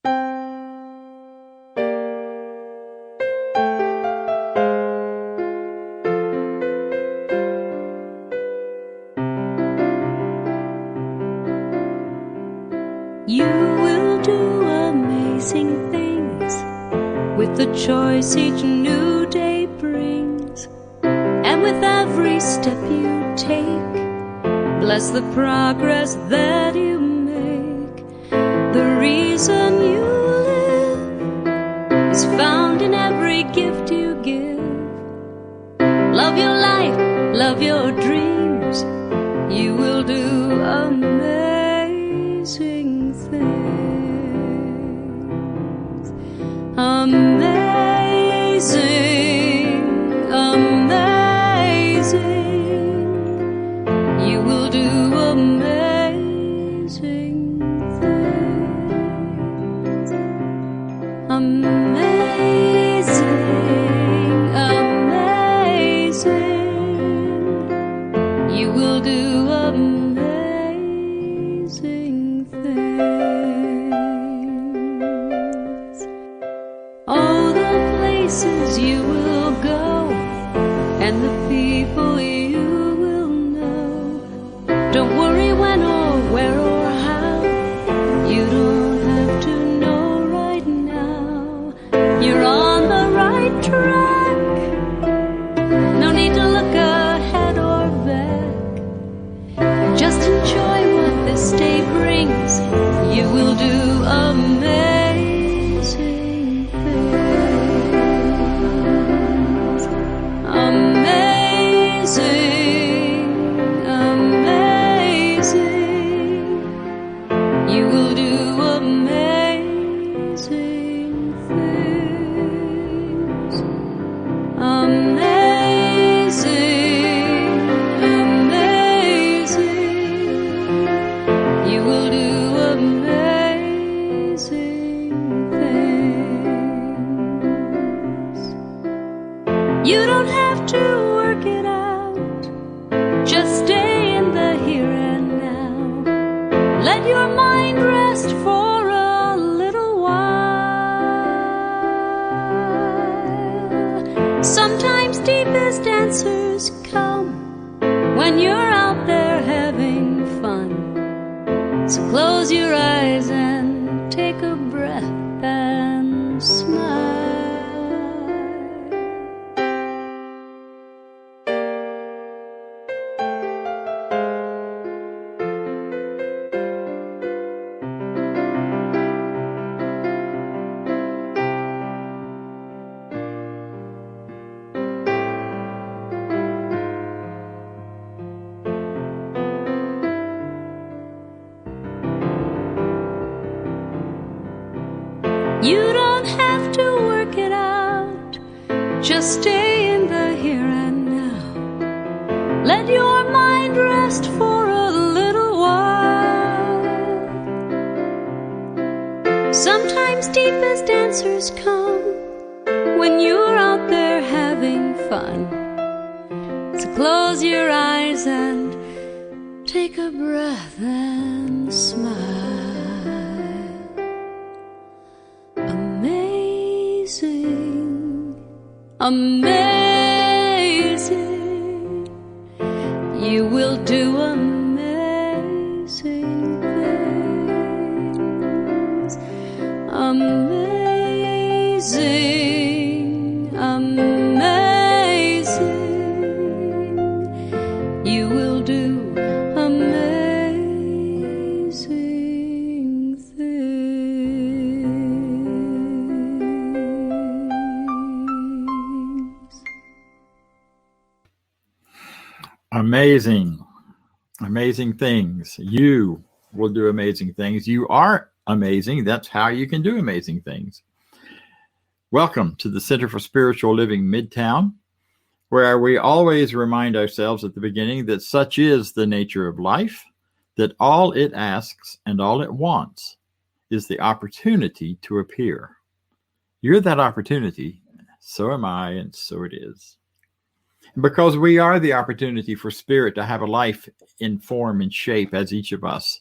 You will do amazing things with the choice each new day brings. And with every step you take, bless the progress that you make. The reason you live is found in every gift you give. Love your life, love your dreams. You will do amazing things. Amazing, amazing. You will do amazing things. Amazing, amazing. You will do amazing things. Oh, the places you will go and the people you will know. Don't worry when or where or how. You don't have to know right now. You're on the right track. No need to look ahead or back. Just enjoy what this day brings. You will do amazing things. Amazing, amazing. You will do amazing things. Amazing, amazing. You will do amazing things. You don't have to work it out. Just stay in the here and now. Let your mind rest for a little while. Sometimes deepest answers come when you're out there having fun. So close your eyes and take a breath and smile. You don't have to work it out. Just stay in the here and now. Let your mind rest for a little while. Sometimes deepest answers come when you're out there having fun. So close your eyes and take a breath and smile. Amazing, amazing. You will do amazing things. Amazing, amazing. You will do amazing things. Amazing, amazing things. You will do amazing things. You are amazing. That's how you can do amazing things. Welcome to the Center for Spiritual Living Midtown, where we always remind ourselves at the beginning that such is the nature of life, that all it asks and all it wants is the opportunity to appear. You're that opportunity, so am I, and so it is. Because we are the opportunity for spirit to have a life in form and shape as each of us.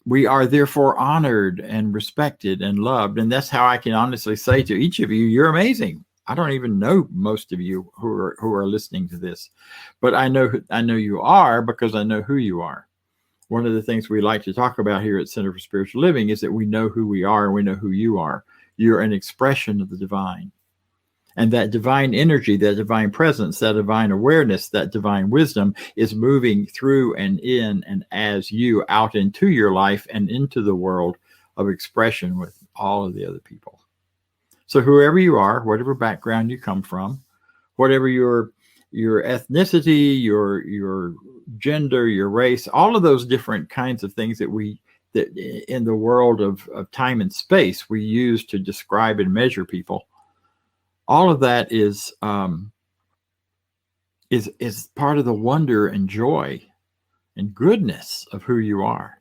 We are therefore honored and respected and loved. And that's how I can honestly say to each of you, you're amazing. I don't even know most of you who are listening to this, but I know you are, because I know who you are. One of the things we like to talk about here at Center for Spiritual Living is that we know who we are and we know who you are. You're an expression of the divine. And that divine energy, that divine presence, that divine awareness, that divine wisdom is moving through and in and as you out into your life and into the world of expression with all of the other people. So whoever you are, whatever background you come from, whatever your ethnicity, your gender, your race, all of those different kinds of things that in the world of time and space we use to describe and measure people. All of that is part of the wonder and joy and goodness of who you are.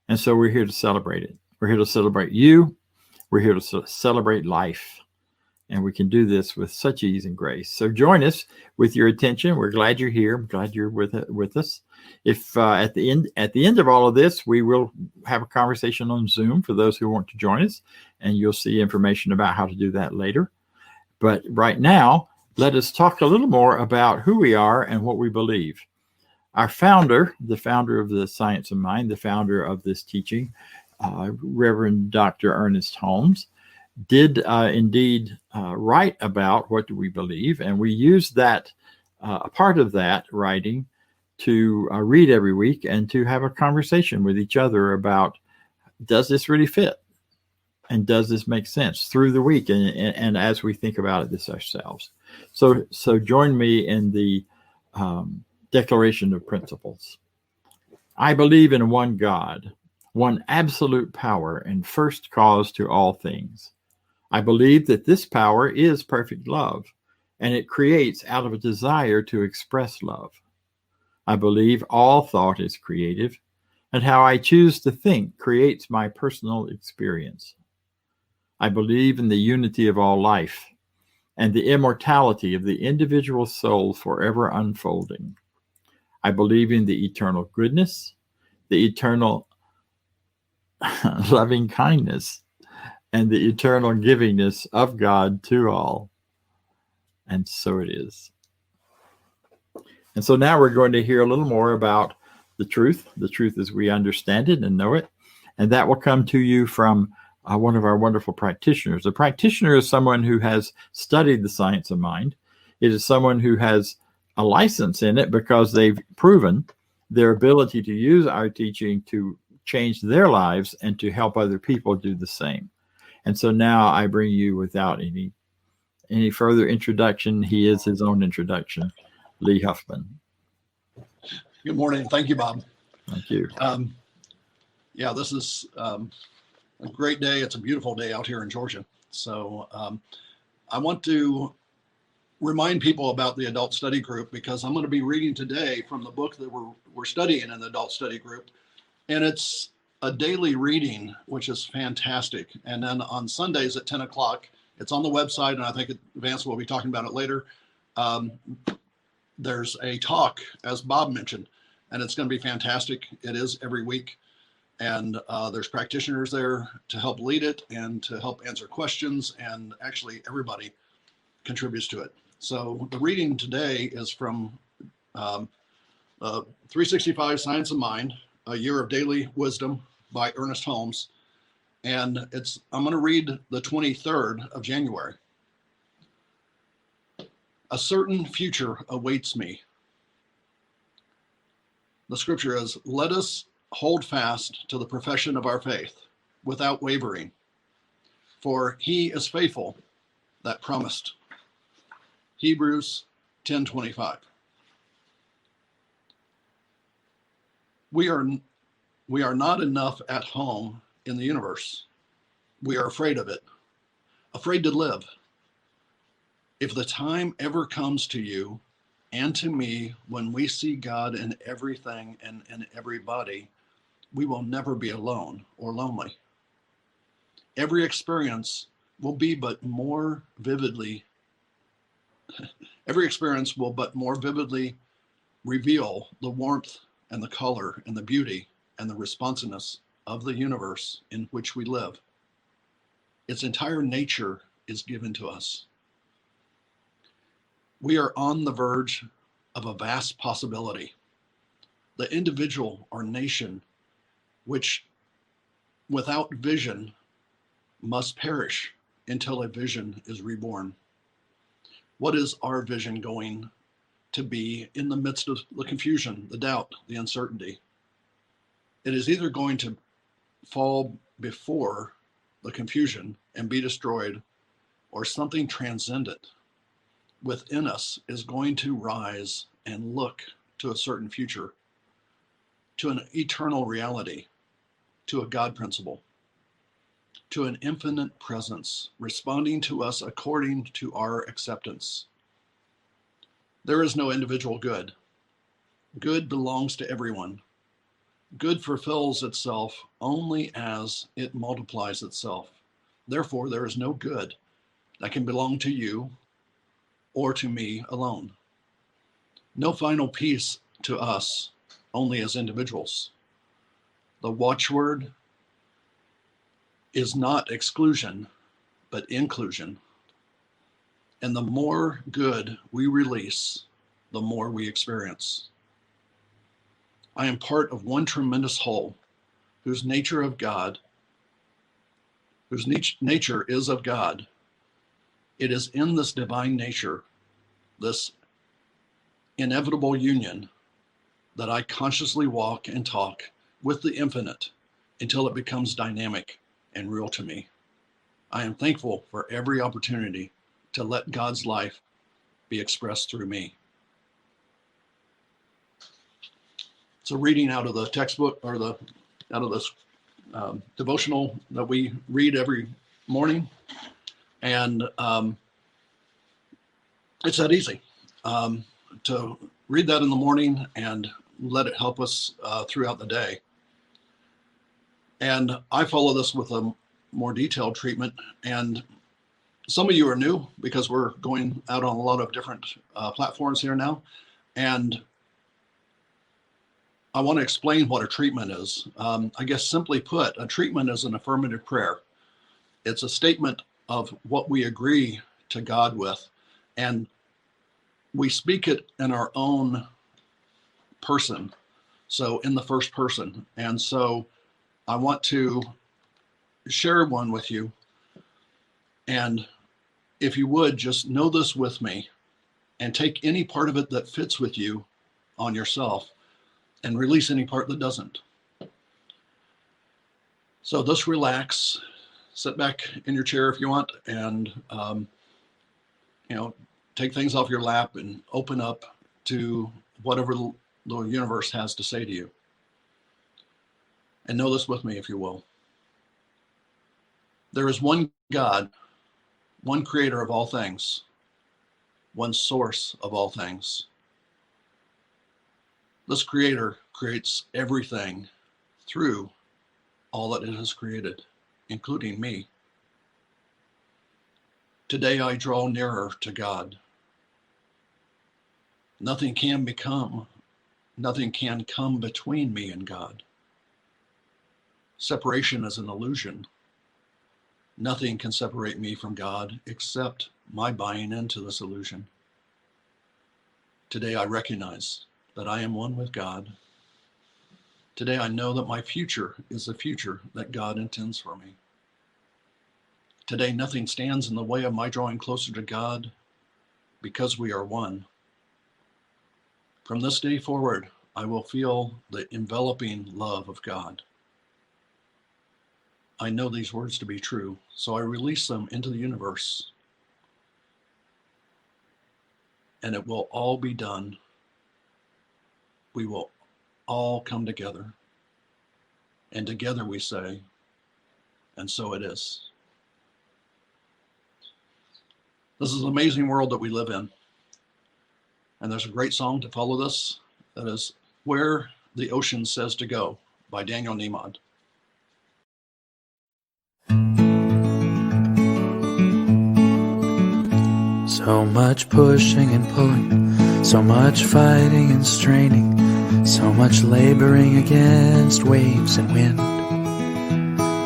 And so we're here to celebrate it. We're here to celebrate you. We're here to celebrate life. And we can do this with such ease and grace. So join us with your attention. We're glad you're here. I'm glad you're with us. If at the end of all of this, we will have a conversation on Zoom for those who want to join us. And you'll see information about how to do that later. But right now, let us talk a little more about who we are and what we believe. Our founder, the founder of the Science of Mind, the founder of this teaching, Reverend Dr. Ernest Holmes, did indeed write about what do we believe. And we use that, a part of that writing, to read every week and to have a conversation with each other about, does this really fit? And does this make sense through the week and as we think about this ourselves? So join me in the Declaration of Principles. I believe in one God, one absolute power and first cause to all things. I believe that this power is perfect love, and it creates out of a desire to express love. I believe all thought is creative, and how I choose to think creates my personal experience. I believe in the unity of all life and the immortality of the individual soul forever unfolding. I believe in the eternal goodness, the eternal loving kindness, and the eternal givingness of God to all. And so it is. And so now we're going to hear a little more about the truth as we understand it and know it. And that will come to you from one of our wonderful practitioners. A practitioner is someone who has studied the science of mind. It is someone who has a license in it because they've proven their ability to use our teaching to change their lives and to help other people do the same. And so now I bring you, without any further introduction, he is his own introduction, Lee Huffman. Good morning. Thank you, Bob. Thank you. Yeah, this is a great day. It's a beautiful day out here in Georgia. So I want to remind people about the adult study group, because I'm going to be reading today from the book that we're studying in the adult study group. And it's a daily reading, which is fantastic. And then on Sundays at 10 o'clock, it's on the website, and I think Vance will be talking about it later. There's a talk, as Bob mentioned, and it's going to be fantastic. It is every week. And there's practitioners there to help lead it and to help answer questions. And actually, everybody contributes to it. So the reading today is from 365 Science of Mind, A Year of Daily Wisdom by Ernest Holmes. And I'm going to read the 23rd of January. A certain future awaits me. The scripture is, let us hold fast to the profession of our faith without wavering, for he is faithful that promised. Hebrews 10:25. We are not enough at home in the universe. We are afraid of it, afraid to live. If the time ever comes to you and to me when we see God in everything and in everybody, we will never be alone or lonely. Every experience will but more vividly reveal the warmth and the color and the beauty and the responsiveness of the universe in which we live. Its entire nature is given to us. We are on the verge of a vast possibility. The individual or nation, which without vision must perish until a vision is reborn. What is our vision going to be in the midst of the confusion, the doubt, the uncertainty? It is either going to fall before the confusion and be destroyed, or something transcendent within us is going to rise and look to a certain future, to an eternal reality, to a God principle, to an infinite presence responding to us according to our acceptance. There is no individual good. Good belongs to everyone. Good fulfills itself only as it multiplies itself. Therefore, there is no good that can belong to you or to me alone. No final peace to us, only as individuals. The watchword is not exclusion, but inclusion. And the more good we release, the more we experience. I am part of one tremendous whole, whose nature is of God. It is in this divine nature, this inevitable union, that I consciously walk and talk with the infinite until it becomes dynamic and real to me. I am thankful for every opportunity to let God's life be expressed through me. So reading out of the textbook, or out of this devotional that we read every morning. And it's that easy to read that in the morning and let it help us throughout the day. And I follow this with a more detailed treatment. And some of you are new because we're going out on a lot of different platforms here now. And I want to explain what a treatment is. I guess simply put, a treatment is an affirmative prayer. It's a statement of what we agree to God with, and we speak it in our own person, so in the first person. And so I want to share one with you, and if you would, just know this with me and take any part of it that fits with you on yourself and release any part that doesn't. So just relax, sit back in your chair if you want, and take things off your lap and open up to whatever the universe has to say to you. And know this with me, if you will. There is one God, one creator of all things, one source of all things. This creator creates everything through all that it has created, including me. Today I draw nearer to God. Nothing can come between me and God. Separation is an illusion. Nothing can separate me from God except my buying into this illusion. Today I recognize that I am one with God. Today I know that my future is the future that God intends for me. Today nothing stands in the way of my drawing closer to God because we are one. From this day forward, I will feel the enveloping love of God. I know these words to be true, so I release them into the universe. And it will all be done. We will all come together. And together we say, and so it is. This is an amazing world that we live in. And there's a great song to follow this. That is Where the Ocean Says to Go by Daniel Niemod. So much pushing and pulling, so much fighting and straining, so much laboring against waves and wind.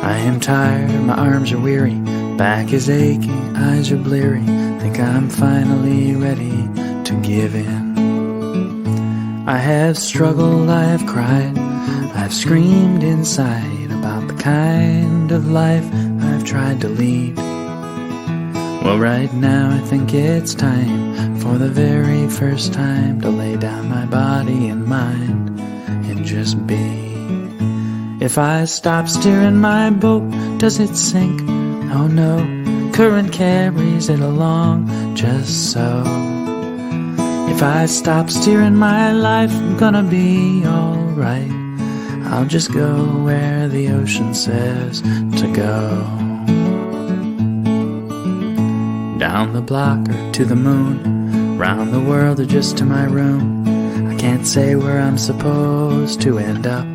I am tired, my arms are weary, back is aching, eyes are bleary. Think I'm finally ready to give in. I have struggled, I have cried, I've screamed inside about the kind of life I've tried to lead. Well, right now I think it's time, for the very first time, to lay down my body and mind and just be. If I stop steering my boat, does it sink? Oh no, current carries it along just so. If I stop steering my life, I'm gonna be alright. I'll just go where the ocean says to go. Down the block or to the moon, round the world or just to my room. I can't say where I'm supposed to end up.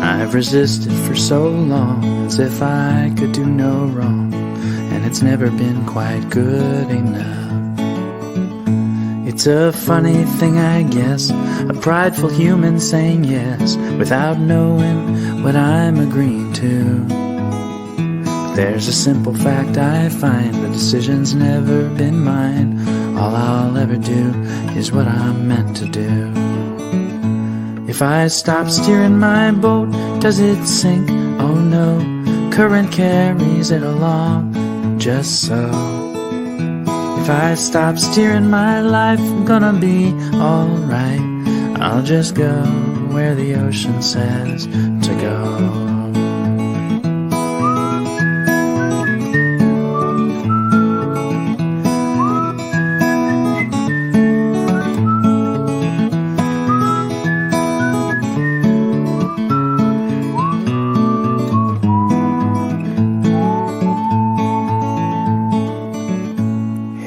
I've resisted for so long, as if I could do no wrong, and it's never been quite good enough. It's a funny thing, I guess, a prideful human saying yes without knowing what I'm agreeing to. But there's a simple fact I find, the decision's never been mine. All I'll ever do is what I'm meant to do. If I stop steering my boat, does it sink? Oh no, current carries it along just so. If I stop steering my life, I'm gonna be alright. I'll just go where the ocean says to go.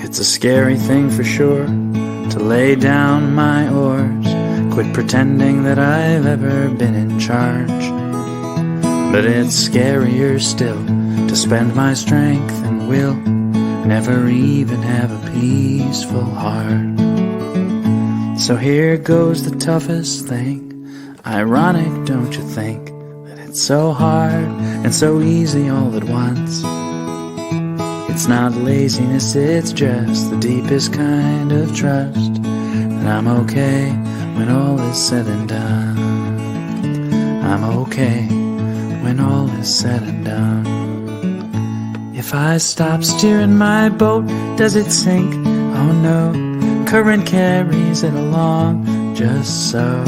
It's a scary thing for sure, to lay down my oars, quit pretending that I've ever been in charge. But it's scarier still, to spend my strength and will, never even have a peaceful heart. So here goes the toughest thing, ironic don't you think, that it's so hard and so easy all at once. It's not laziness, it's just the deepest kind of trust that I'm okay when all is said and done. I'm okay when all is said and done. If I stop steering my boat, does it sink? Oh no, current carries it along just so.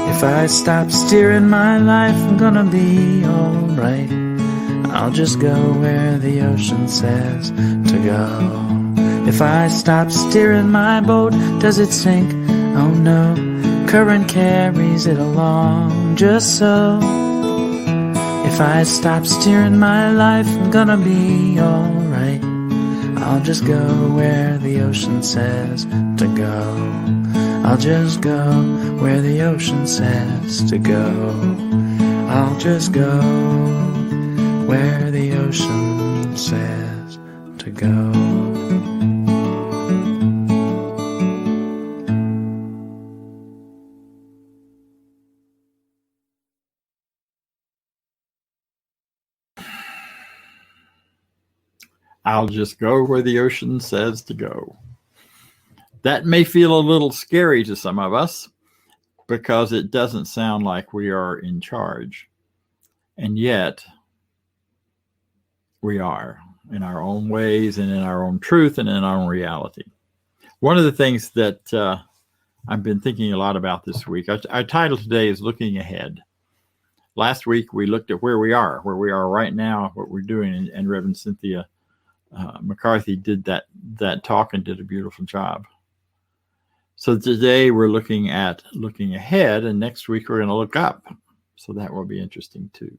If I stop steering my life, I'm gonna be alright. I'll just go where the ocean says to go. If I stop steering my boat, does it sink? Oh no, current carries it along just so. If I stop steering my life, I'm gonna be alright. I'll just go where the ocean says to go. I'll just go where the ocean says to go. I'll just go where the ocean says to go. I'll just go where the ocean says to go. That may feel a little scary to some of us because it doesn't sound like we are in charge. And yet, we are, in our own ways and in our own truth and in our own reality. One of the things that I've been thinking a lot about this week, our title today is Looking Ahead. Last week, we looked at where we are right now, what we're doing, and Reverend Cynthia McCarthy did that talk and did a beautiful job. So today we're looking ahead, and next week we're going to look up. So that will be interesting too.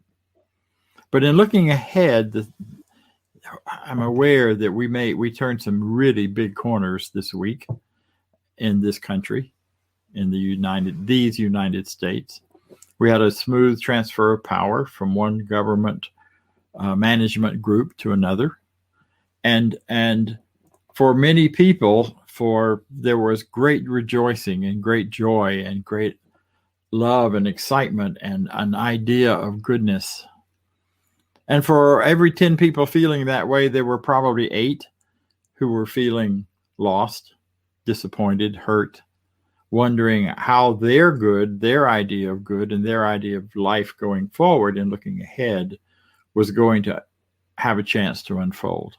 But in looking ahead, I'm aware that we turned some really big corners this week in this country, in these United States. We had a smooth transfer of power from one government management group to another, and for many people, there was great rejoicing and great joy and great love and excitement and an idea of goodness. And for every 10 people feeling that way, there were probably 8 who were feeling lost, disappointed, hurt, wondering how their good, their idea of good, and their idea of life going forward and looking ahead was going to have a chance to unfold.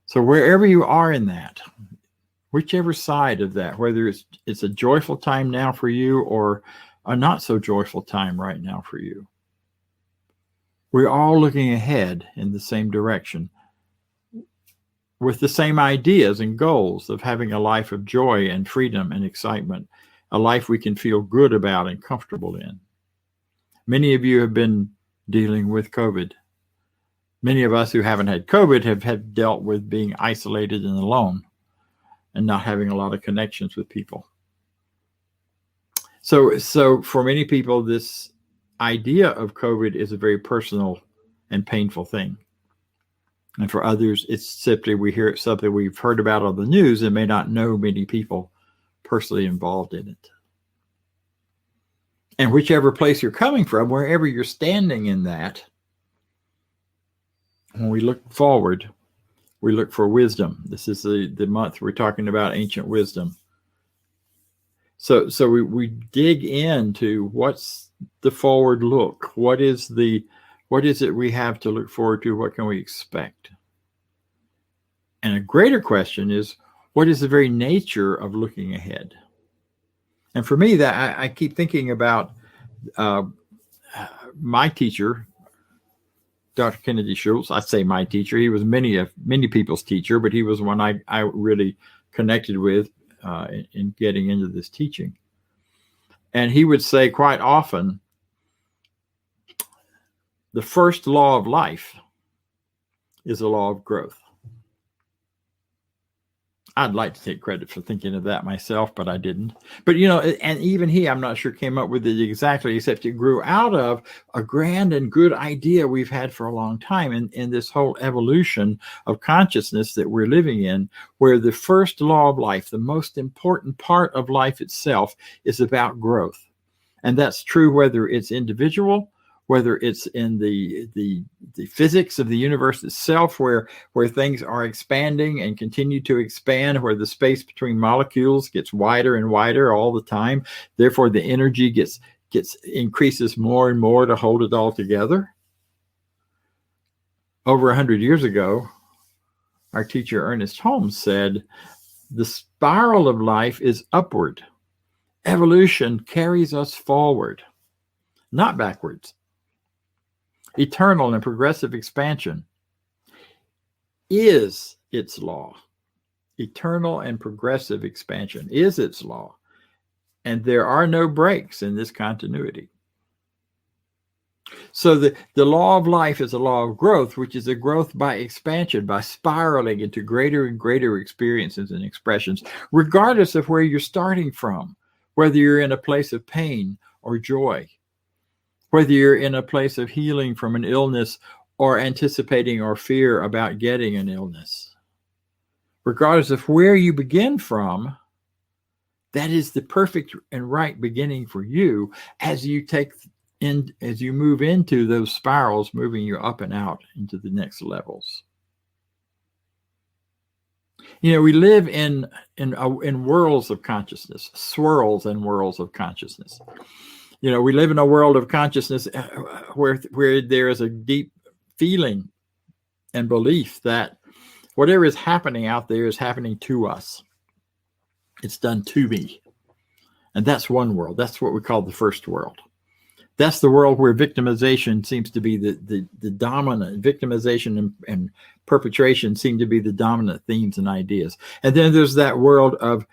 So wherever you are in that, whichever side of that, whether it's a joyful time now for you or a not so joyful time right now for you, we're all looking ahead in the same direction with the same ideas and goals of having a life of joy and freedom and excitement, a life we can feel good about and comfortable in. Many of you have been dealing with COVID. Many of us who haven't had COVID have dealt with being isolated and alone and not having a lot of connections with people. So for many people, this idea of COVID is a very personal and painful thing. And for others, it's simply we hear it's something we've heard about on the news and may not know many people personally involved in it. And whichever place you're coming from, wherever you're standing in that, when we look forward, we look for wisdom. This is the month we're talking about ancient wisdom. So we dig into what's the forward look. What is it we have to look forward to? What can we expect? And a greater question is, what is the very nature of looking ahead? And for me, that I keep thinking about my teacher, Dr. Kennedy Schultz. I say my teacher. He was many people's teacher, but he was one I really connected with in getting into this teaching. And he would say quite often, the first law of life is the law of growth. I'd like to take credit for thinking of that myself, but I didn't. But, and even he, I'm not sure, came up with it exactly, except it grew out of a grand and good idea we've had for a long time in this whole evolution of consciousness that we're living in, where the first law of life, the most important part of life itself, is about growth. And that's true whether it's individual, whether it's in the physics of the universe itself, where things are expanding and continue to expand, where the space between molecules gets wider and wider all the time. Therefore, the energy increases more and more to hold it all together. Over 100 years ago, our teacher Ernest Holmes said, the spiral of life is upward. Evolution carries us forward, not backwards. Eternal and progressive expansion is its law. Eternal and progressive expansion is its law. And there are no breaks in this continuity. So the law of life is a law of growth, which is a growth by expansion, by spiraling into greater and greater experiences and expressions, regardless of where you're starting from, whether you're in a place of pain or joy, whether you're in a place of healing from an illness or anticipating or fear about getting an illness. Regardless of where you begin from, that is the perfect and right beginning for you as you move into those spirals, moving you up and out into the next levels. We live in worlds of consciousness, swirls and whirls of consciousness. We live in a world of consciousness where there is a deep feeling and belief that whatever is happening out there is happening to us. It's done to me. And that's one world. That's what we call the first world. That's the world where victimization seems to be the dominant. Victimization and perpetration seem to be the dominant themes and ideas. And then there's that world of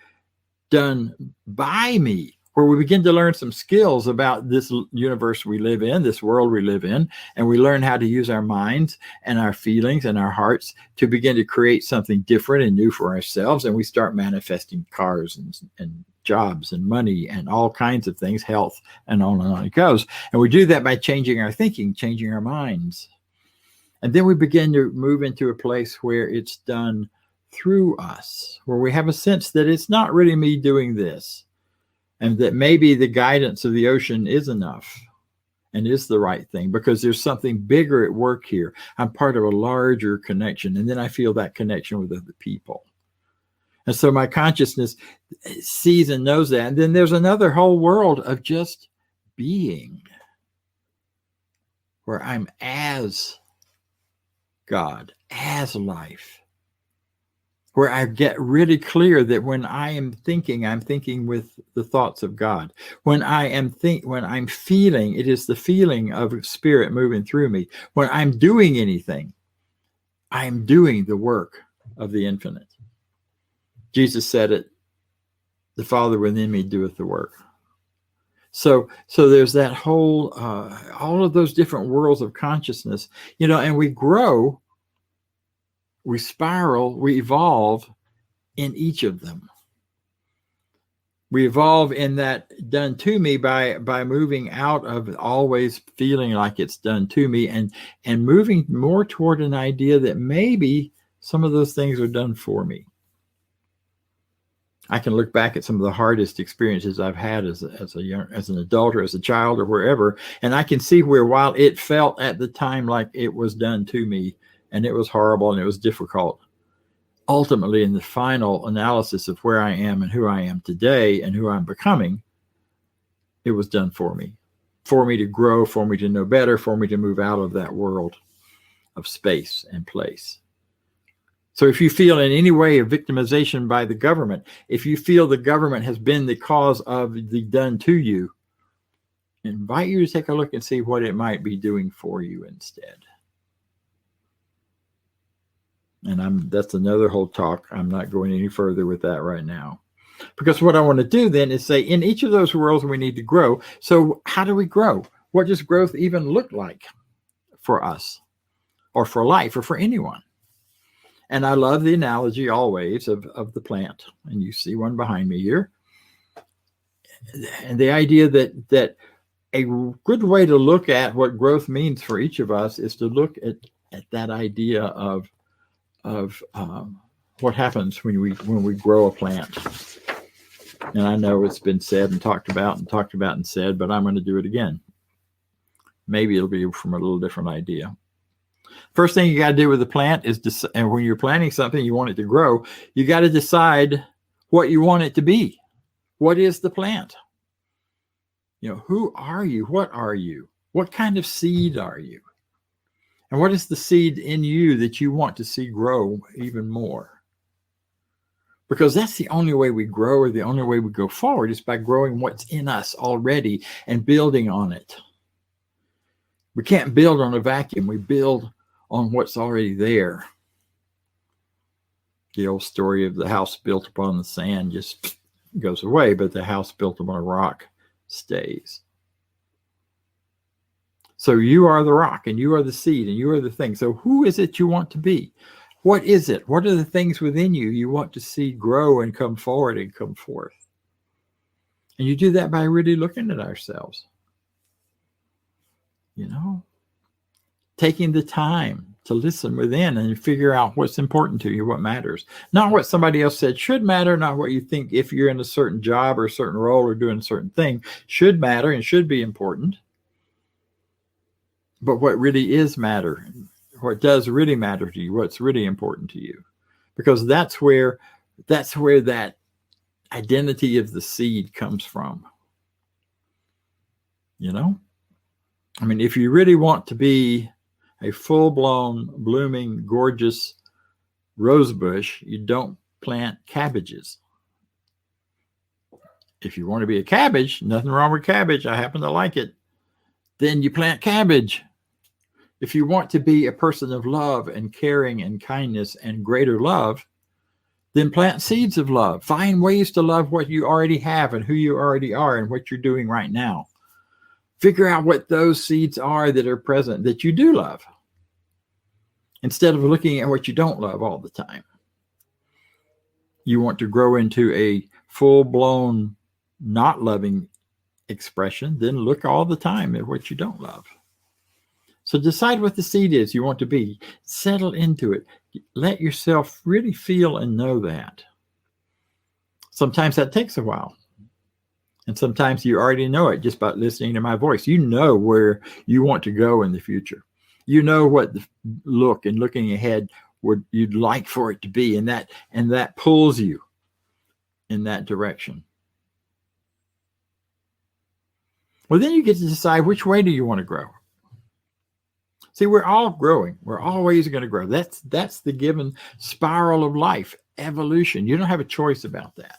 done by me, where we begin to learn some skills about this universe we live in, this world we live in, and we learn how to use our minds and our feelings and our hearts to begin to create something different and new for ourselves. And we start manifesting cars and jobs and money and all kinds of things, health, and on it goes. And we do that by changing our thinking, changing our minds. And then we begin to move into a place where it's done through us, where we have a sense that it's not really me doing this. and that maybe the guidance of the ocean is enough and is the right thing, because there's something bigger at work here. I'm part of a larger connection, and then I feel that connection with other people. And so my consciousness sees and knows that. And then there's another whole world of just being, where I'm as God, as life, where I get really clear that when I am thinking, I'm thinking with the thoughts of God. When I'm feeling, it is the feeling of spirit moving through me. When I'm doing anything, I'm doing the work of the infinite. Jesus said it, the Father within me doeth the work. So there's that whole, all of those different worlds of consciousness, and we grow, we spiral, we evolve in each of them. We evolve in that done to me by moving out of always feeling like it's done to me and moving more toward an idea that maybe some of those things are done for me. I can look back at some of the hardest experiences I've had as an adult or as a child or wherever, and I can see where, while it felt at the time like it was done to me and it was horrible and it was difficult, ultimately in the final analysis of where I am and who I am today and who I'm becoming, it was done for me to grow, for me to know better, for me to move out of that world of space and place. So if you feel in any way a victimization by the government, if you feel the government has been the cause of the done to you, I invite you to take a look and see what it might be doing for you instead. And that's another whole talk. I'm not going any further with that right now. Because what I want to do then is say, in each of those worlds we need to grow. So how do we grow? What does growth even look like for us or for life or for anyone? And I love the analogy always of the plant. And you see one behind me here. And the idea that a good way to look at what growth means for each of us is to look at that idea of what happens when we grow a plant. And I know it's been said and talked about and said, but I'm going to do it again. Maybe it'll be from a little different idea. First thing you got to do with the plant is, and when you're planting something, you want it to grow, you got to decide what you want it to be. What is the plant? Who are you? What are you? What kind of seed are you? And what is the seed in you that you want to see grow even more? Because that's the only way we grow, or the only way we go forward, is by growing what's in us already and building on it. We can't build on a vacuum. We build on what's already there. The old story of the house built upon the sand just goes away, but the house built upon a rock stays. So you are the rock, and you are the seed, and you are the thing. So who is it you want to be? What is it? What are the things within you want to see grow and come forward and come forth? And you do that by really looking at ourselves. Taking the time to listen within and figure out what's important to you, what matters. Not what somebody else said should matter, not what you think if you're in a certain job or a certain role or doing a certain thing should matter and should be important. But what really is matter, what does really matter to you, what's really important to you. Because that's where that identity of the seed comes from. If you really want to be a full-blown, blooming, gorgeous rose bush, you don't plant cabbages. If you want to be a cabbage, nothing wrong with cabbage, I happen to like it, then you plant cabbage. If you want to be a person of love and caring and kindness and greater love, then plant seeds of love. Find ways to love what you already have and who you already are and what you're doing right now. Figure out what those seeds are that are present that you do love, instead of looking at what you don't love all the time. You want to grow into a full-blown, not loving expression, then look all the time at what you don't love. So decide what the seed is you want to be. Settle into it. Let yourself really feel and know that. Sometimes that takes a while. And sometimes you already know it just by listening to my voice. You know where you want to go in the future. You know what the look and looking ahead would you'd like for it to be, and that pulls you in that direction. Well, then you get to decide which way do you want to grow. See, we're all growing. We're always going to grow. That's the given spiral of life, evolution. You don't have a choice about that.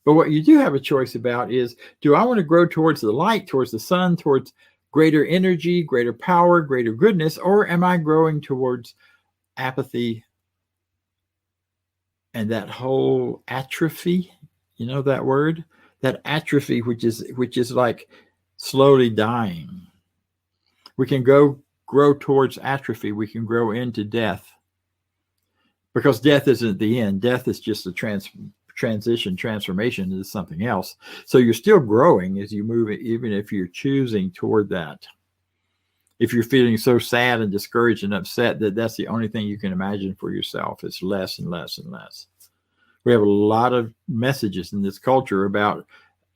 But what you do have a choice about is, do I want to grow towards the light, towards the sun, towards greater energy, greater power, greater goodness, or am I growing towards apathy and that whole atrophy? You know that word? That atrophy, which is like slowly dying. We can grow towards atrophy. We can grow into death, because death isn't the end. Death is just a transformation into something else. So you're still growing as you move, even if you're choosing toward that. If you're feeling so sad and discouraged and upset that that's the only thing you can imagine for yourself, it's less and less and less. We have a lot of messages in this culture about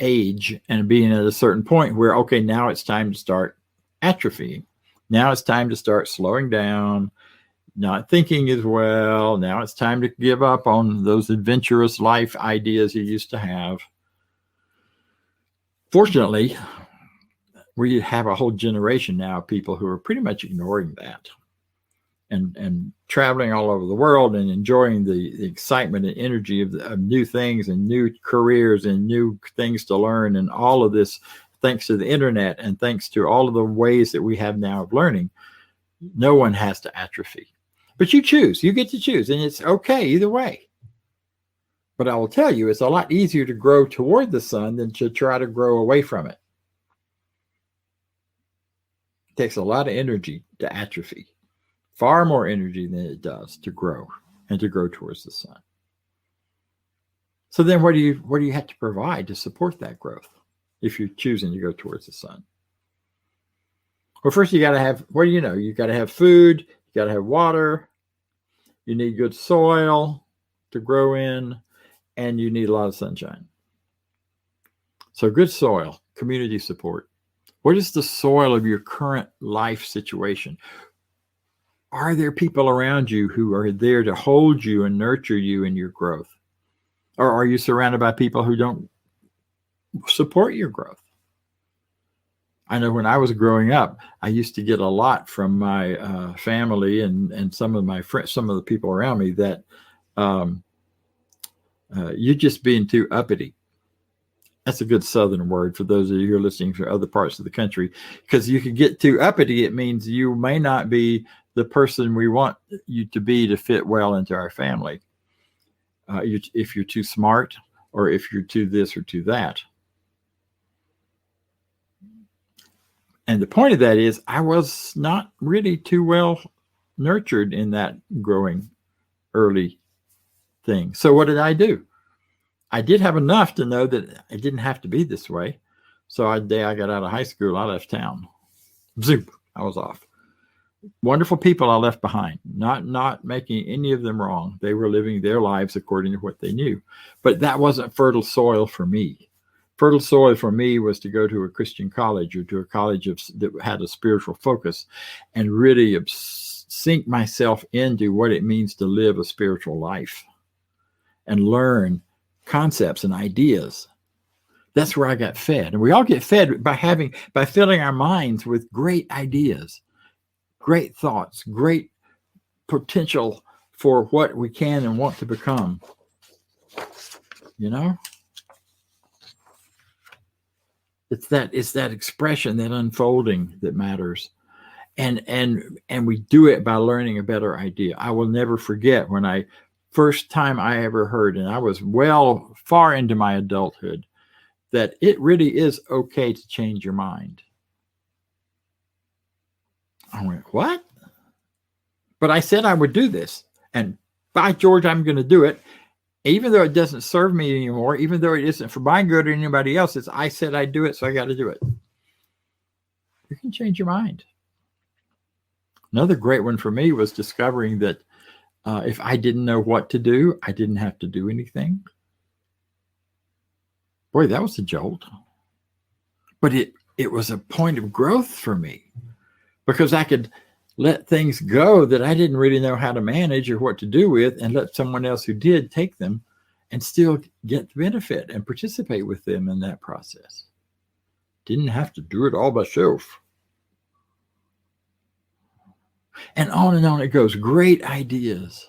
age and being at a certain point where, okay, now it's time to start atrophying. Now it's time to start slowing down, not thinking as well. Now it's time to give up on those adventurous life ideas you used to have. Fortunately, we have a whole generation now of people who are pretty much ignoring that and traveling all over the world and enjoying the excitement and energy of new things and new careers and new things to learn, and all of this thanks to the internet and thanks to all of the ways that we have now of learning. No one has to atrophy. But you choose. You get to choose, and it's okay either way. But I will tell you, it's a lot easier to grow toward the sun than to try to grow away from it. It takes a lot of energy to atrophy, far more energy than it does to grow and to grow towards the sun. So then what do you have to provide to support that growth if you're choosing to go towards the sun? Well, first you got to have, you got to have food, you got to have water, you need good soil to grow in, and you need a lot of sunshine. So good soil, community support. What is the soil of your current life situation? Are there people around you who are there to hold you and nurture you in your growth? Or are you surrounded by people who don't support your growth? I know when I was growing up, I used to get a lot from my family and some of my friends, some of the people around me, that you're just being too uppity. That's a good Southern word for those of you who are listening from other parts of the country, because you can get too uppity. It means you may not be the person we want you to be to fit well into our family. If you're too smart, or if you're too this or too that. And the point of that is, I was not really too well nurtured in that growing early thing. So what did I do? I did have enough to know that it didn't have to be this way. So the day I got out of high school, I left town. Zoop, I was off. Wonderful people I left behind, not making any of them wrong. They were living their lives according to what they knew. But that wasn't fertile soil for me. Fertile soil for me was to go to a Christian college, or to a college that had a spiritual focus, and really sink myself into what it means to live a spiritual life and learn concepts and ideas. That's where I got fed. And we all get fed by filling our minds with great ideas, great thoughts, great potential for what we can and want to become. You know? It's that expression, that unfolding that matters. And we do it by learning a better idea. I will never forget when first time I ever heard, and I was far into my adulthood, that it really is okay to change your mind. I went, what? But I said I would do this. And by George, I'm going to do it. Even though it doesn't serve me anymore, even though it isn't for my good or anybody else's, I said I'd do it, so I got to do it. You can change your mind. Another great one for me was discovering that if I didn't know what to do, I didn't have to do anything. Boy, that was a jolt. But it was a point of growth for me, because I could let things go that I didn't really know how to manage or what to do with, and let someone else who did take them and still get the benefit and participate with them in that process. Didn't have to do it all myself. And on it goes. Great ideas.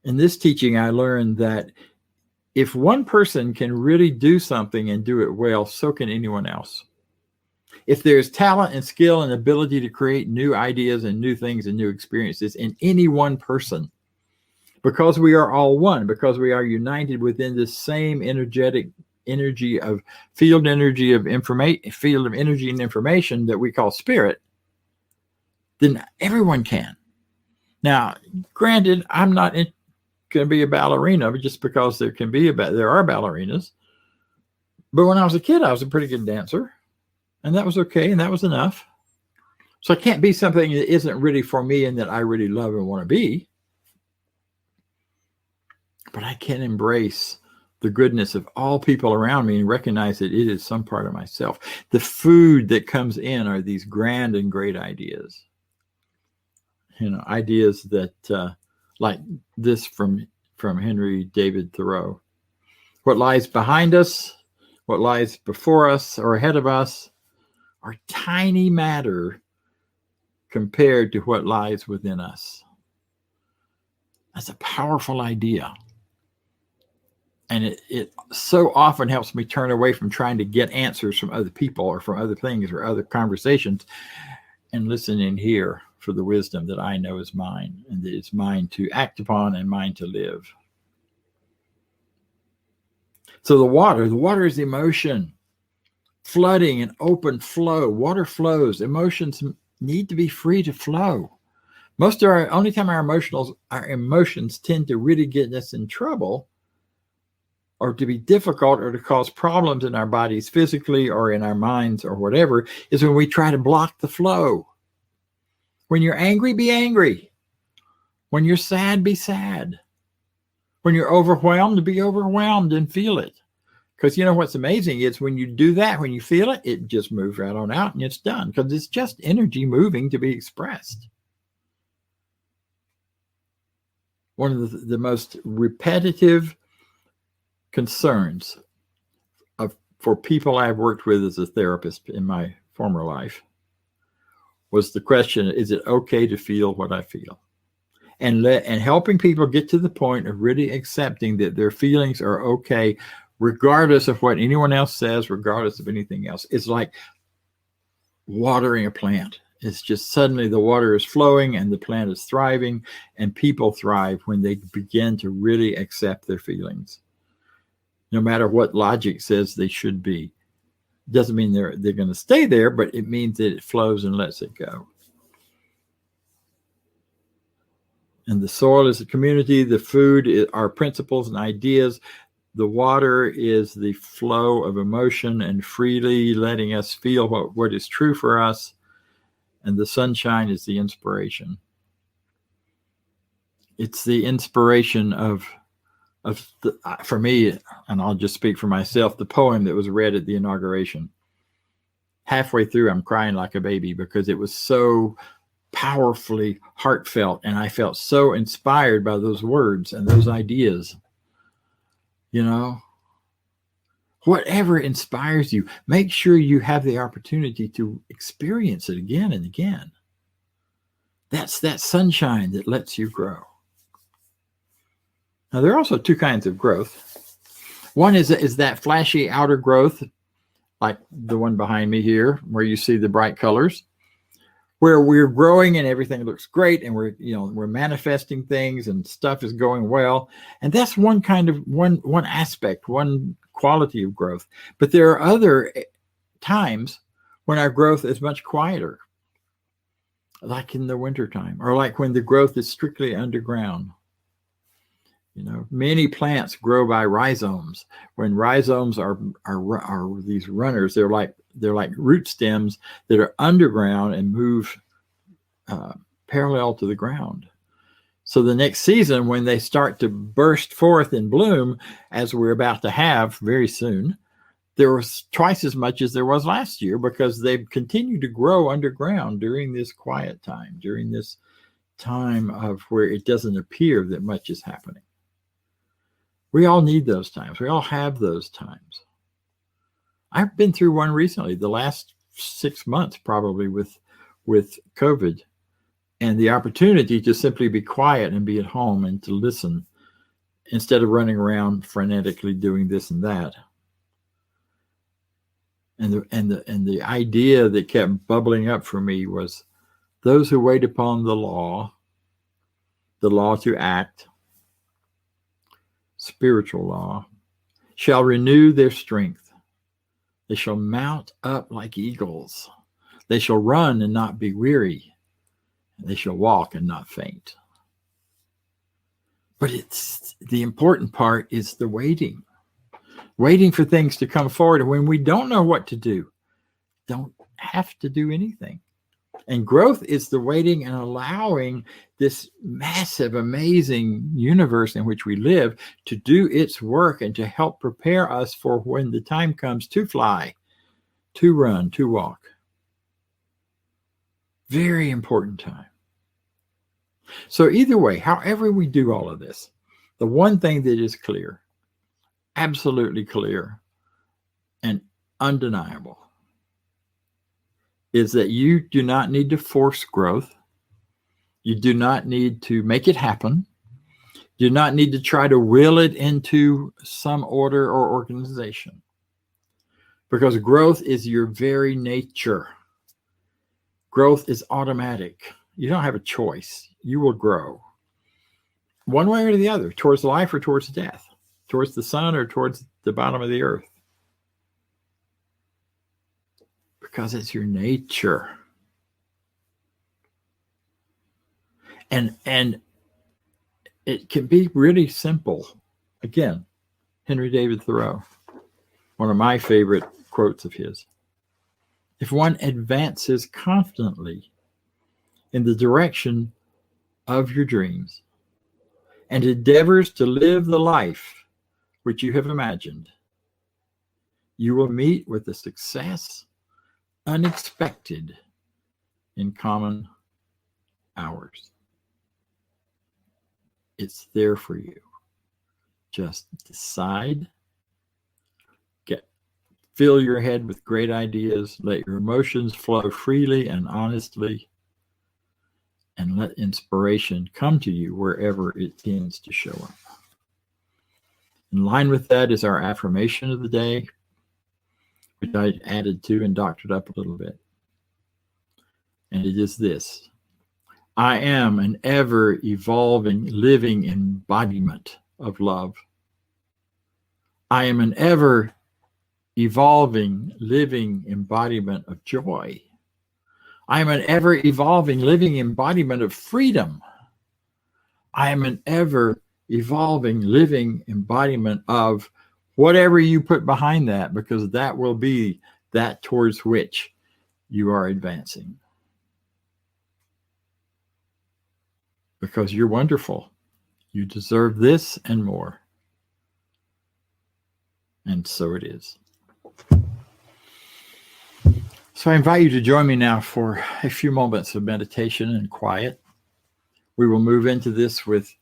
In this teaching, I learned that if one person can really do something and do it well, so can anyone else. If there's talent and skill and ability to create new ideas and new things and new experiences in any one person, because we are all one, because we are united within this same energetic energy of field energy of information, field of energy and information that we call spirit, then everyone can. Now, granted, I'm not going to be a ballerina, but just because there are ballerinas. But when I was a kid, I was a pretty good dancer, and that was okay, and that was enough. So I can't be something that isn't really for me and that I really love and want to be. But I can embrace the goodness of all people around me and recognize that it is some part of myself. The food that comes in are these grand and great ideas. Ideas that, like this from Henry David Thoreau. What lies behind us, what lies before us or ahead of us are tiny matter compared to what lies within us. That's a powerful idea. And it so often helps me turn away from trying to get answers from other people or from other things or other conversations, and listen in here for the wisdom that I know is mine, and that it's mine to act upon and mine to live. So the water is emotion, flooding and open flow. Water flows. Emotions need to be free to flow. Only time our emotions tend to really get us in trouble, or to be difficult, or to cause problems in our bodies physically or in our minds or whatever, is when we try to block the flow. When you're angry, be angry. When you're sad, be sad. When you're overwhelmed, be overwhelmed and feel it. Because what's amazing is when you do that, when you feel it, it just moves right on out and it's done. Because it's just energy moving to be expressed. One of the most repetitive concerns for people I've worked with as a therapist in my former life was the question, is it okay to feel what I feel? And helping people get to the point of really accepting that their feelings are okay, regardless of what anyone else says, regardless of anything else. It's like watering a plant. It's just suddenly the water is flowing and the plant is thriving, and people thrive when they begin to really accept their feelings. No matter what logic says they should be. Doesn't mean they're going to stay there, but it means that it flows and lets it go. And the soil is the community, the food are principles and ideas. The water is the flow of emotion and freely letting us feel what is true for us. And the sunshine is the inspiration. It's the inspiration for me, and I'll just speak for myself, the poem that was read at the inauguration. Halfway through, I'm crying like a baby because it was so powerfully heartfelt, and I felt so inspired by those words and those ideas. Whatever inspires you, make sure you have the opportunity to experience it again and again. That's that sunshine that lets you grow. Now, there are also two kinds of growth. One is that flashy outer growth, like the one behind me here, where you see the bright colors, where we're growing and everything looks great, and we're manifesting things and stuff is going well. And that's one aspect, one quality of growth. But there are other times when our growth is much quieter, like in the wintertime, or like when the growth is strictly underground. Many plants grow by rhizomes. When rhizomes are these runners, they're like root stems that are underground and move parallel to the ground. So the next season, when they start to burst forth in bloom, as we're about to have very soon, there was twice as much as there was last year because they've continued to grow underground during this quiet time, during this time of where it doesn't appear that much is happening. We all need those times. We all have those times. I've been through one recently, the last 6 months probably with COVID, and the opportunity to simply be quiet and be at home and to listen instead of running around frenetically doing this and that. And the idea that kept bubbling up for me was those who wait upon the law to act, spiritual law, shall renew their strength. They shall mount up like eagles. They shall run and not be weary. They shall walk and not faint. But it's the important part is the waiting for things to come forward. And when we don't know what to do, don't have to do anything. And growth is the waiting and allowing this massive, amazing universe in which we live to do its work and to help prepare us for when the time comes to fly, to run, to walk. Very important time. So either way, however we do all of this, the one thing that is clear, absolutely clear and undeniable, is that you do not need to force growth. You do not need to make it happen. You do not need to try to will it into some order or organization, because growth is your very nature. Growth is automatic. You don't have a choice. You will grow one way or the other, towards life or towards death, towards the sun or towards the bottom of the earth, because it's your nature. And it can be really simple. Again, Henry David Thoreau, one of my favorite quotes of his. If one advances confidently in the direction of your dreams and endeavors to live the life which you have imagined, you will meet with a success unexpected in common hours. It's there for you. Just decide, fill your head with great ideas, let your emotions flow freely and honestly, and let inspiration come to you wherever it tends to show up. In line with that is our affirmation of the day, which I added to and doctored up a little bit. And it is this: I am an ever-evolving, living embodiment of love. I am an ever-evolving, living embodiment of joy. I am an ever-evolving, living embodiment of freedom. I am an ever-evolving, living embodiment of whatever you put behind that, because that will be that towards which you are advancing. Because you're wonderful. You deserve this and more. And so it is. So I invite you to join me now for a few moments of meditation and quiet. We will move into this with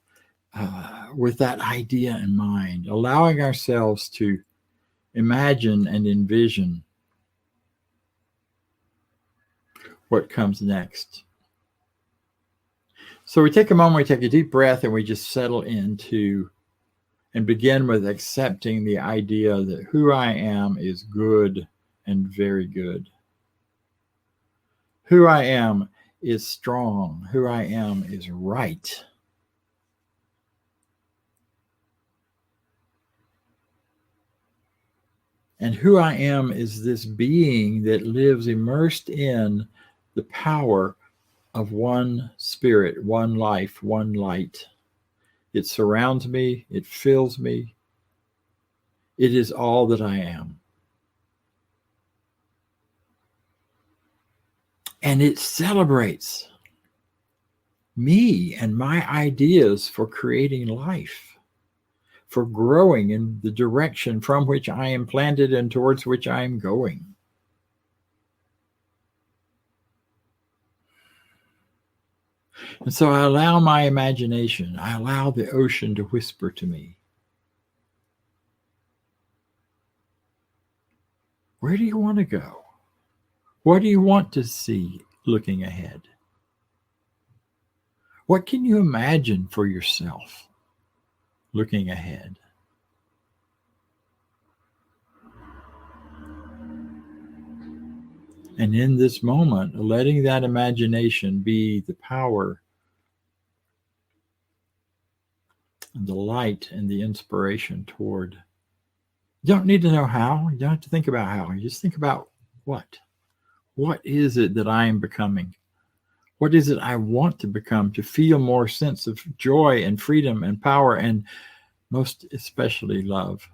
that idea in mind, allowing ourselves to imagine and envision what comes next. So we take a moment, we take a deep breath, and we just settle into and begin with accepting the idea that who I am is good and very good. Who I am is strong. Who I am is right. And who I am is this being that lives immersed in the power of one spirit, one life, one light. It surrounds me. It fills me. It is all that I am. And it celebrates me and my ideas for creating life, for growing in the direction from which I am planted and towards which I am going. And so I allow my imagination, I allow the ocean to whisper to me. Where do you want to go? What do you want to see looking ahead? What can you imagine for yourself looking ahead? And in this moment, letting that imagination be the power and the light and the inspiration toward. You don't need to know how. You don't have to think about how. You just think about what. What is it that I am becoming? What is it I want to become to feel more sense of joy and freedom and power and most especially love?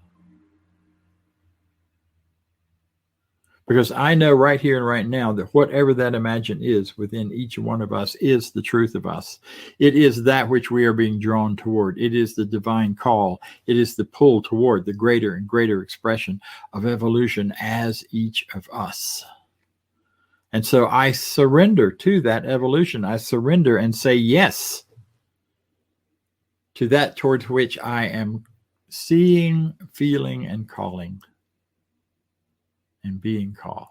Because I know right here and right now that whatever that imagine is within each one of us is the truth of us. It is that which we are being drawn toward. It is the divine call. It is the pull toward the greater and greater expression of evolution as each of us. And so I surrender to that evolution. I surrender and say yes to that towards which I am seeing, feeling, and calling. And being called.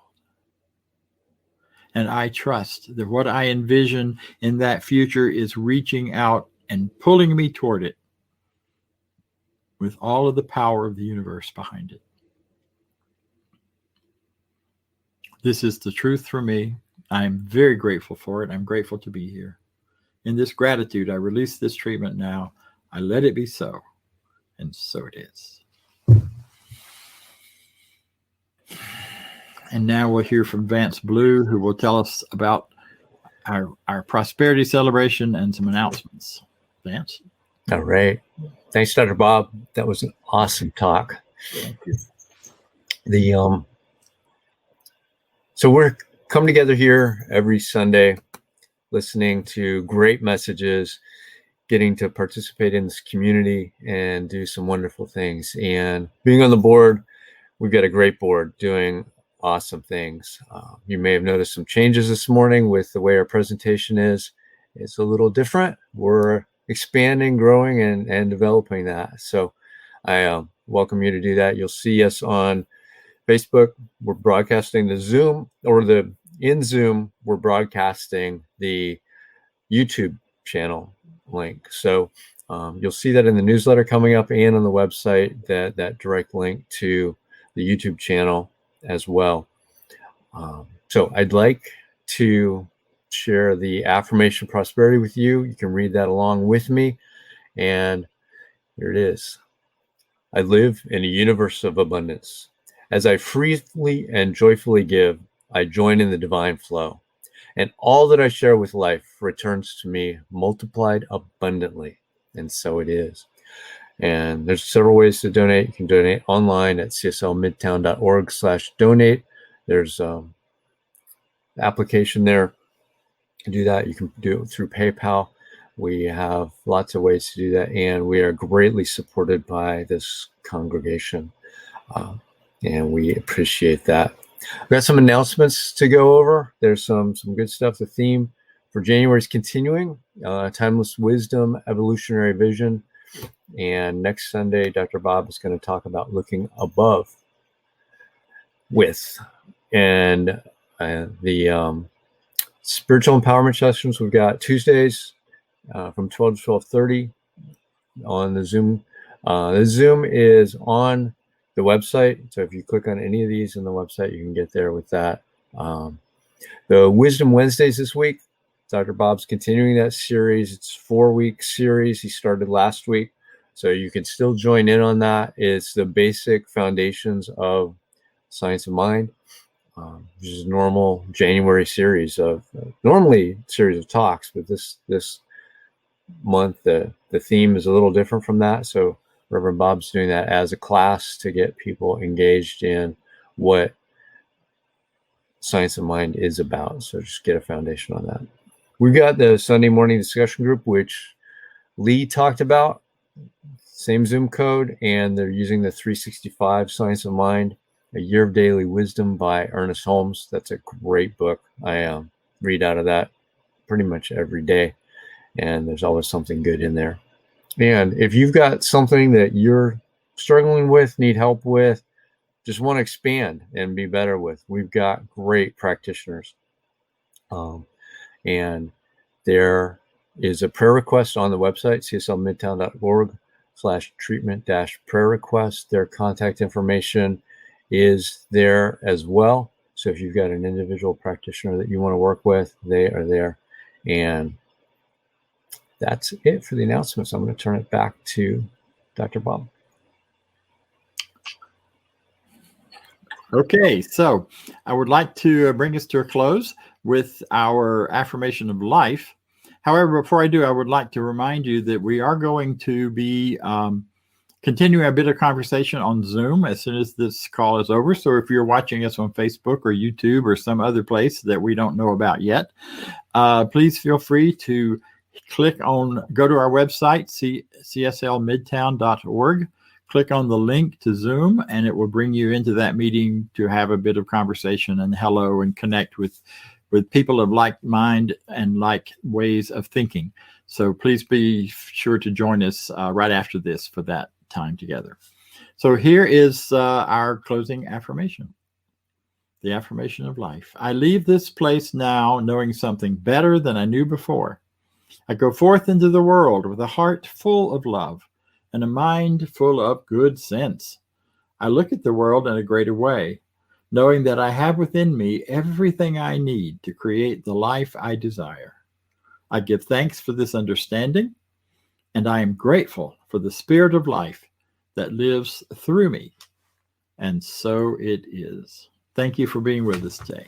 And I trust that what I envision in that future is reaching out and pulling me toward it with all of the power of the universe behind it. This is the truth for me. I'm very grateful for it. I'm grateful to be here. In this gratitude, I release this treatment now. I let it be so. And so it is. And now we'll hear from Vance Blue, who will tell us about our prosperity celebration and some announcements. Vance? All right. Thanks, Dr. Bob. That was an awesome talk. Thank you. So we're coming together here every Sunday, listening to great messages, getting to participate in this community and do some wonderful things. And being on the board, we've got a great board doing awesome things. You may have noticed some changes this morning with the way our presentation is. It's a little different. We're expanding, growing, and developing that. So I welcome you to do that. You'll see us on Facebook. We're broadcasting the Zoom, or in Zoom, we're broadcasting the YouTube channel link. So you'll see that in the newsletter coming up and on the website, that direct link to the YouTube channel as well. So I'd like to share the affirmation prosperity with you. You can read that along with me. And here it is. I live in a universe of abundance. As I freely and joyfully give, I join in the divine flow. And all that I share with life returns to me multiplied abundantly. And so it is. And there's several ways to donate. You can donate online at cslmidtown.org/donate. There's an application there to do that. You can do it through PayPal. We have lots of ways to do that. And we are greatly supported by this congregation. And we appreciate that. We've got some announcements to go over. There's some good stuff. The theme for January is continuing. Timeless Wisdom, Evolutionary Vision. And next Sunday, Dr. Bob is going to talk about looking above with. And the spiritual empowerment sessions, we've got Tuesdays from 12 to 12:30 on the Zoom. The Zoom is on the website. So if you click on any of these in the website, you can get there with that. The Wisdom Wednesdays this week, Dr. Bob's continuing that series. It's a 4-week series. He started last week. So you can still join in on that. It's the basic foundations of science of mind, which is a normal January series of talks, but this month the theme is a little different from that. So Reverend Bob's doing that as a class to get people engaged in what science of mind is about. So just get a foundation on that. We've got the Sunday morning discussion group, which Lee talked about. Same Zoom code, and they're using the 365 Science of Mind, A Year of Daily Wisdom by Ernest Holmes. That's a great book. I read out of that pretty much every day, and there's always something good in there. And if you've got something that you're struggling with, need help with, just want to expand and be better with, we've got great practitioners. And there is a prayer request on the website, cslmidtown.org/treatment-prayer request. Their contact information is there as well. So if you've got an individual practitioner that you want to work with, they are there. And that's it for the announcements. I'm going to turn it back to Dr. Bob. Okay, so I would like to bring us to a close with our affirmation of life. However, before I do, I would like to remind you that we are going to be continuing a bit of conversation on Zoom as soon as this call is over. So if you're watching us on Facebook or YouTube or some other place that we don't know about yet, please feel free to go to our website, cslmidtown.org. Click on the link to Zoom, and it will bring you into that meeting to have a bit of conversation and hello and connect with people of like mind and like ways of thinking. So please be sure to join us right after this for that time together. So here is our closing affirmation. The affirmation of life. I leave this place now knowing something better than I knew before. I go forth into the world with a heart full of love and a mind full of good sense. I look at the world in a greater way, knowing that I have within me everything I need to create the life I desire. I give thanks for this understanding, and I am grateful for the spirit of life that lives through me. And so it is. Thank you for being with us today.